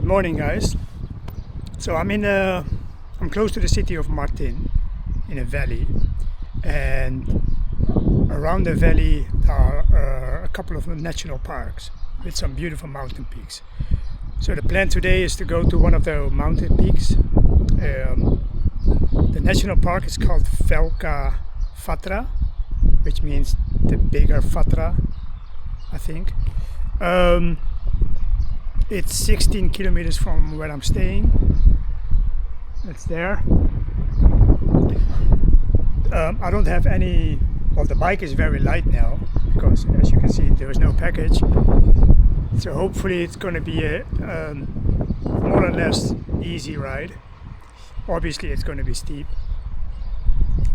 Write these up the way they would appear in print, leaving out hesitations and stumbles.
morning, guys. So I'm close to the city of Martin in a valley, and around the valley are a couple of national parks with some beautiful mountain peaks. So the plan today is to go to one of the mountain peaks. The national park is called Fatra, which means the bigger Fatra, I think. It's 16 kilometers from where I'm staying. It's there. I don't have any, well, the bike is very light now because, as you can see, there is no package. So hopefully it's going to be a more or less easy ride. Obviously it's going to be steep.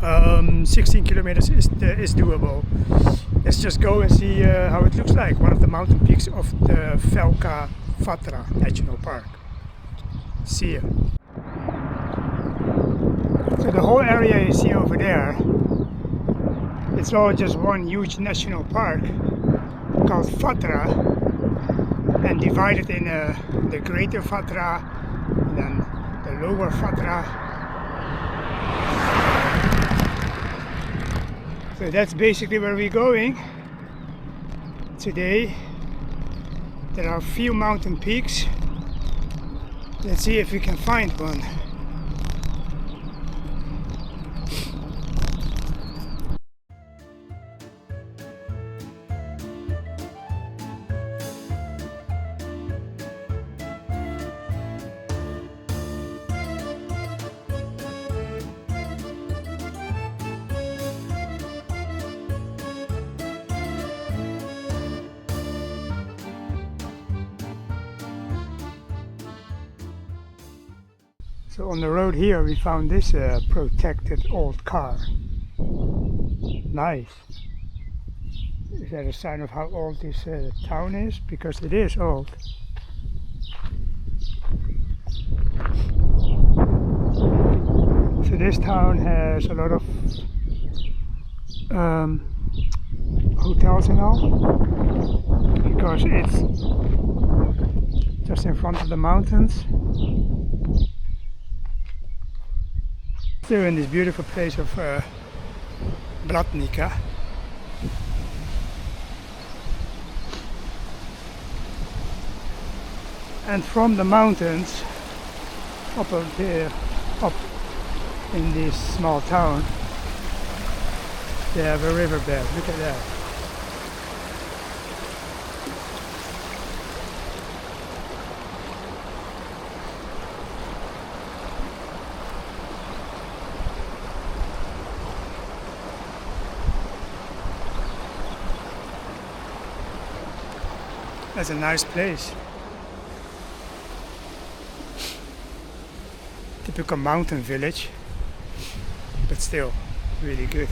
16 kilometers is doable. Let's just go and see how it looks like, one of the mountain peaks of the Fatra National Park. See ya. So the whole area you see over there, it's all just one huge national park called Fatra, and divided in the greater Fatra and then the lower Fatra. So that's basically where we're going today. There are a few mountain peaks. Let's see if we can find one. So on the road here we found this protected old car. Nice. Is that a sign of how old this town is? Because it is old. So this town has a lot of hotels and all, because it's just in front of the mountains. Still in this beautiful place of Blatnica. And from the mountains up here, up in this small town, they have a riverbed. Look at that. That's a nice place. Typical mountain village, but still really good.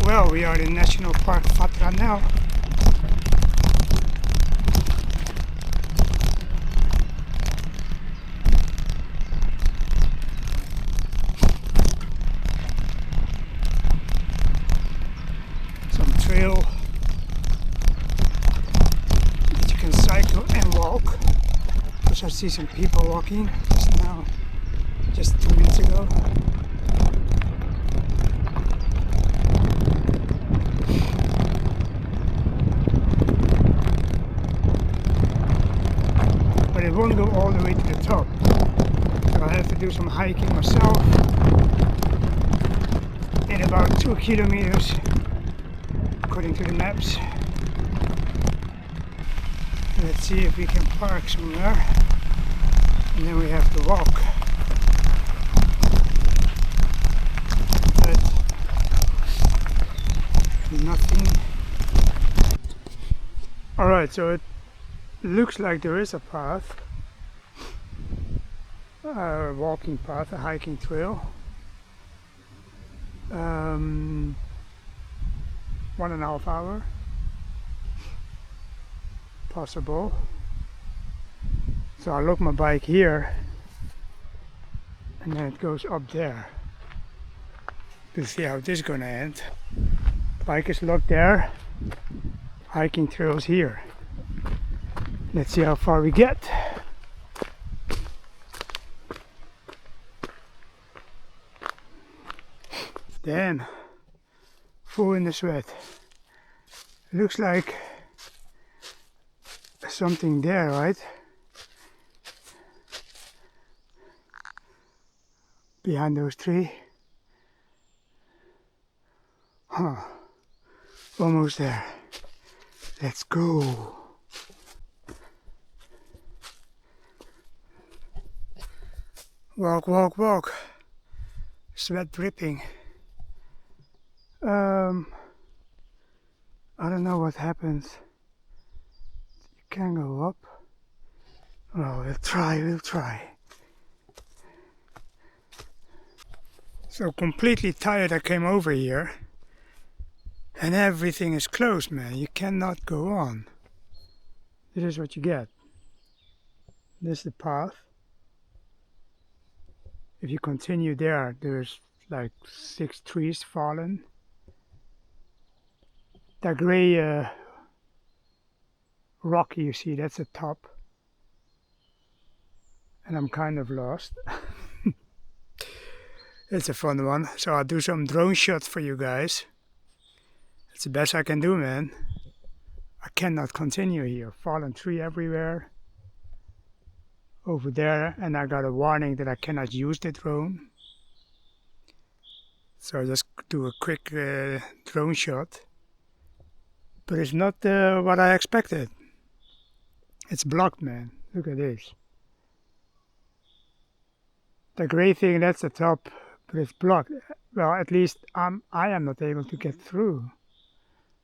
Well, we are in National Park Fatra now. Some trail that you can cycle and walk. Because I see some people walking just now, just 2 minutes ago. It won't go all the way to the top, so I have to do some hiking myself in about 2 kilometers according to the maps. Let's see if we can park somewhere, and then we have to walk. But nothing. Alright, so looks like there is a path, a walking path, a hiking trail. 1.5 hour possible. So I lock my bike here and then it goes up there. We'll see how this is gonna end. Bike is locked there, hiking trails here. Let's see how far we get. Damn, full in the sweat. Looks like something there, right? Behind those trees. Huh. Almost there. Let's go. Walk, walk, walk. Sweat dripping. I don't know what happens. You can go up. Oh, we'll try. So completely tired, I came over here. And everything is closed, man. You cannot go on. This is what you get. This is the path. If you continue there, there's like 6 trees fallen. That gray rock you see, that's the top. And I'm kind of lost. It's a fun one. So I'll do some drone shots for you guys. It's the best I can do, man. I cannot continue here. Fallen tree everywhere. Over there, and I got a warning that I cannot use the drone. So I'll just do a quick drone shot. But it's not what I expected. It's blocked, man. Look at this. The gray thing, that's the top, but it's blocked. Well, at least I am not able to get through.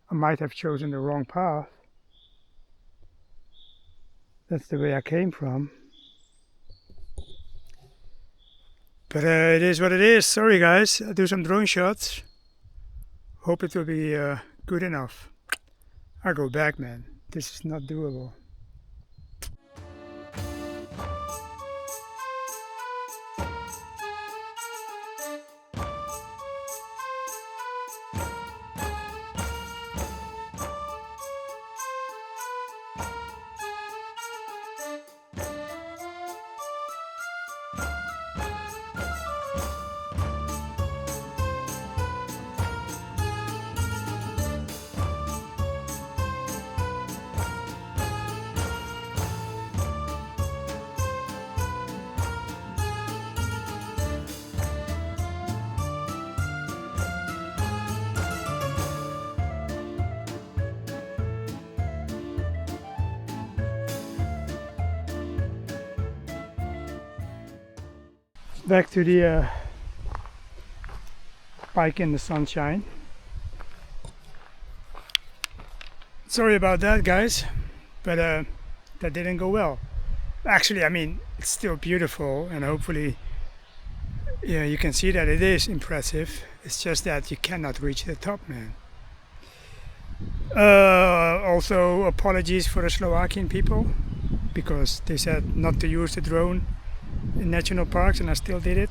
I might have chosen the wrong path. That's the way I came from. But it is what it is. Sorry guys, I'll do some drone shots. Hope it will be good enough. I'll go back, man. This is not doable. Back to the bike in the sunshine. Sorry about that, guys, but that didn't go well. Actually, I mean, it's still beautiful, and hopefully, yeah, you can see that it is impressive. It's just that you cannot reach the top, man. Also, apologies for the Slovakian people, because they said not to use the drone in national parks, and I still did it.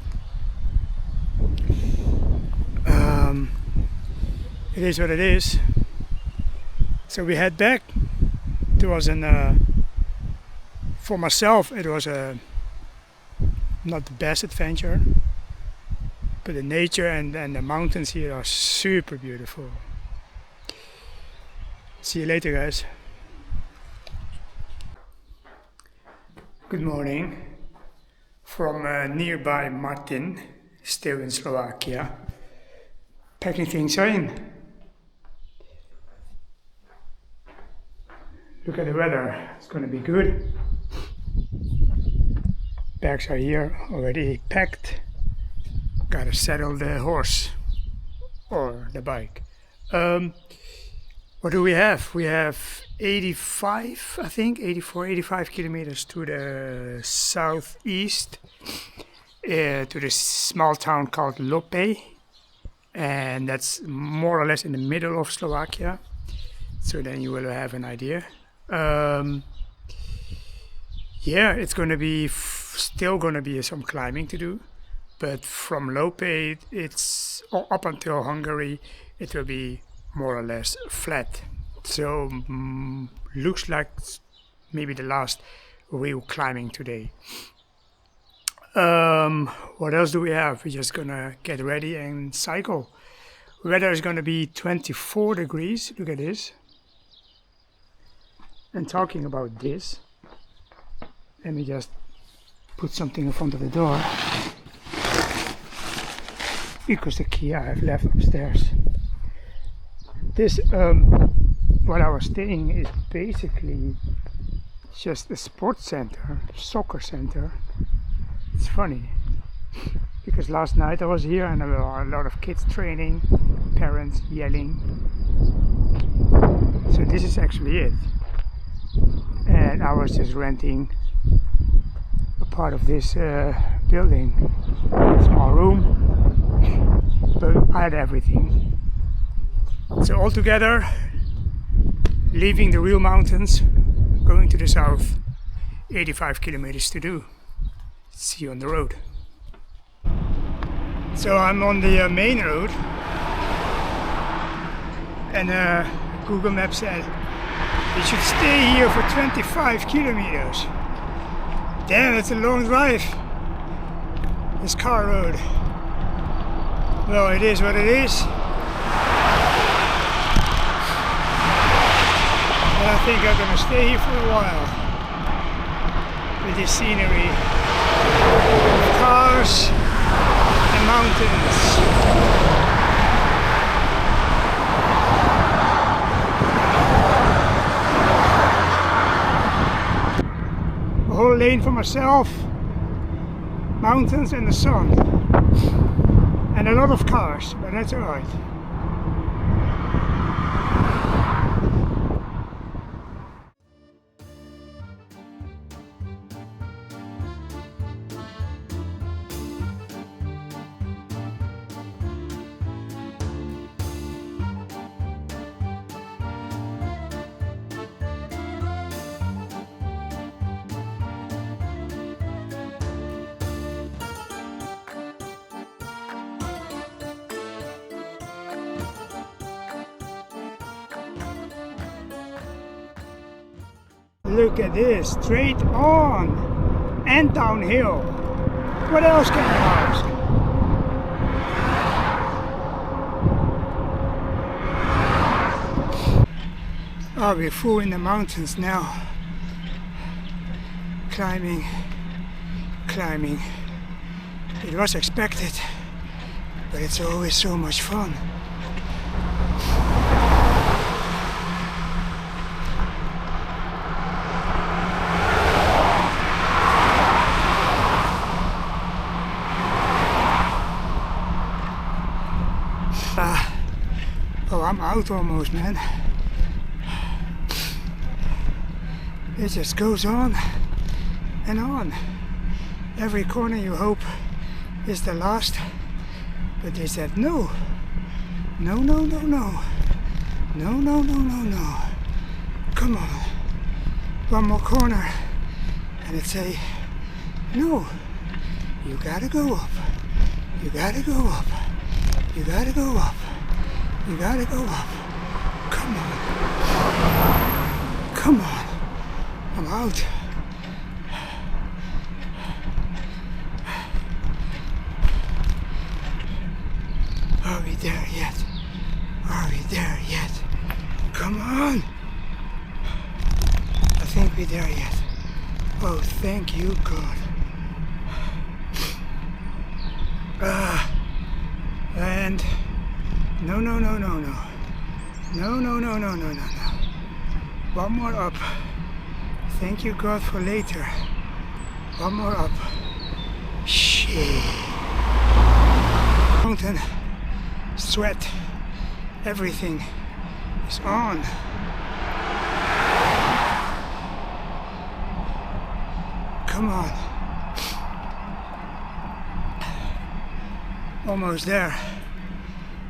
It is what it is. So we head back. It was for myself, it was not the best adventure, but the nature and the mountains here are super beautiful. See you later, guys. Good morning from nearby Martin, still in Slovakia. Packing things in. Look at the weather, it's going to be good. Bags are here, already packed. Gotta settle the horse or the bike. What do we have? We have 85, I think, 84, 85 kilometers to the southeast, to this small town called Lopej, and that's more or less in the middle of Slovakia. So then you will have an idea. Yeah, it's going to be still going to be some climbing to do, but from Lopej, it's up until Hungary, it will be more or less flat. So looks like maybe the last real climbing today. What else do we have? We're just gonna get ready and cycle. Weather is gonna be 24 degrees. Look at this. And talking about this, let me just put something in front of the door, because the key I have left upstairs. This, what I was staying is basically just a sports center, soccer center. It's funny, because last night I was here and there were a lot of kids training, parents yelling. So this is actually it. And I was just renting a part of this building, small room, but I had everything. So all together, leaving the real mountains, going to the south, 85 kilometers to do. See you on the road. So I'm on the main road, and Google Maps said you should stay here for 25 kilometers. Damn, it's a long drive, this car road. Well, it is what it is. But I think I'm gonna stay here for a while with this scenery, cars and mountains. A whole lane for myself, mountains and the sun, and a lot of cars, but that's alright. Look at this, straight on and downhill. What else can you ask? Oh, we're full in the mountains now. Climbing, climbing. It was expected, but it's always so much fun. Oh, I'm out almost, man. It just goes on and on. Every corner you hope is the last, but they said no. No, no, no, no. No, no, no, no, no. Come on. One more corner. And it say, no. You gotta go up. You gotta go up. You gotta go up. You gotta go up. Come on. Come on. I'm out. Are we there yet? Are we there yet? Come on. I think we're there yet. Oh, thank you, God. And no, no, no, no, no. No, no, no, no, no, no, no. One more up. Thank you, God, for later. One more up. Shit. Mountain, sweat, everything He's on. Come on. Almost there.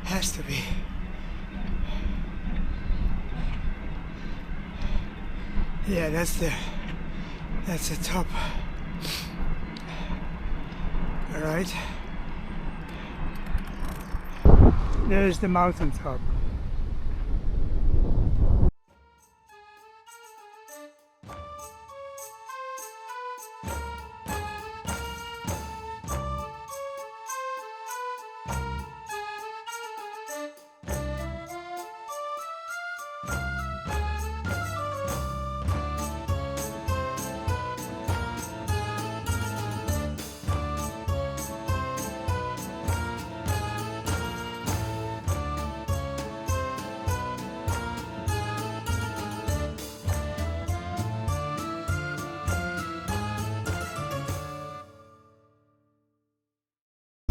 Has to be. Yeah, that's the top. All right. There's the mountain top.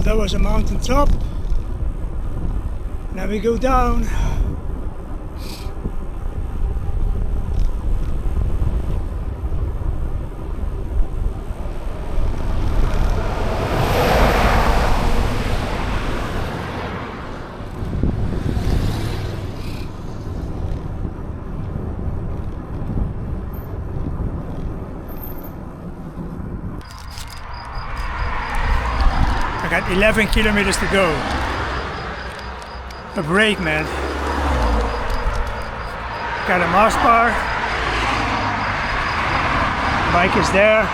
That was a mountain top. Now we go down. I got 11 kilometers to go. A break, man. Got a Mars bar. Bike is there.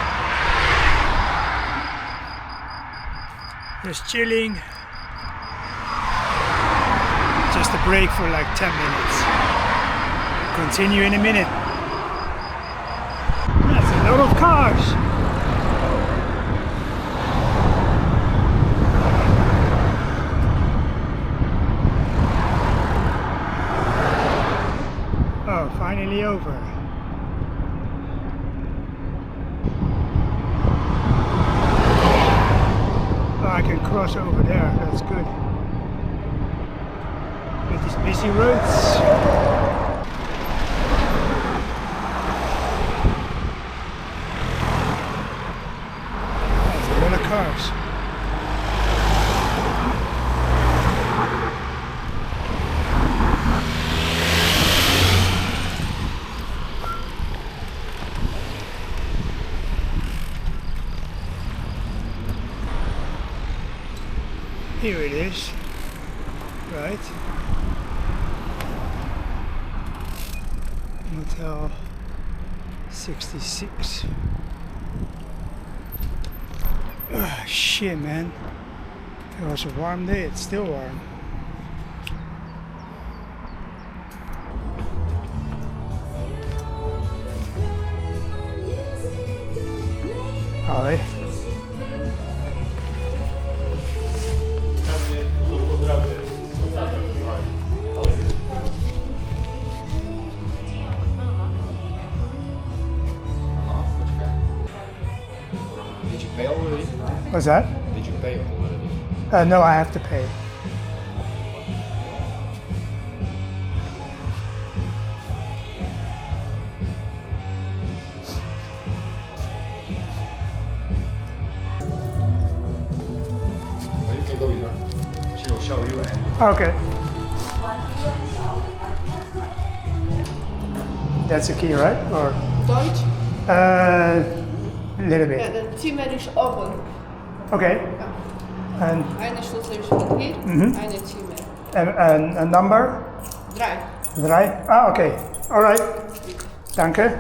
Just chilling. Just a break for like 10 minutes. Continue in a minute. That's a lot of cars. Finally over. Oh, I can cross over there, that's good. With these busy roads. That's a lot of cars. Here it is, right? Motel 66. Oh, shit, man. It was a warm day, it's still warm. Hi. What's that? Did you pay already? No, I have to pay. You can go in. She will show you. Okay. That's the key, right? Or Deutsch? a little bit. Ja, de Zimmer ist oben. Okay. Ja. And Eine Schlüssel ist von hier, eine Zimmer. and a number? 3. 3? Ah, okay. All right. Danke.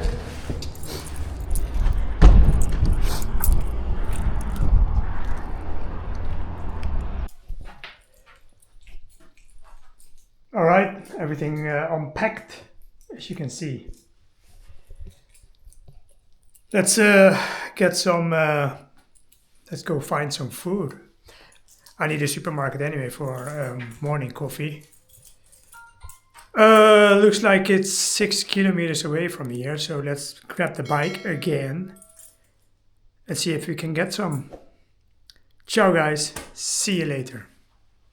All right, everything unpacked, as you can see. Let's get some. Let's go find some food. I need a supermarket anyway for morning coffee. Looks like it's 6 kilometers away from here, so let's grab the bike again and see if we can get some. Ciao, guys. See you later.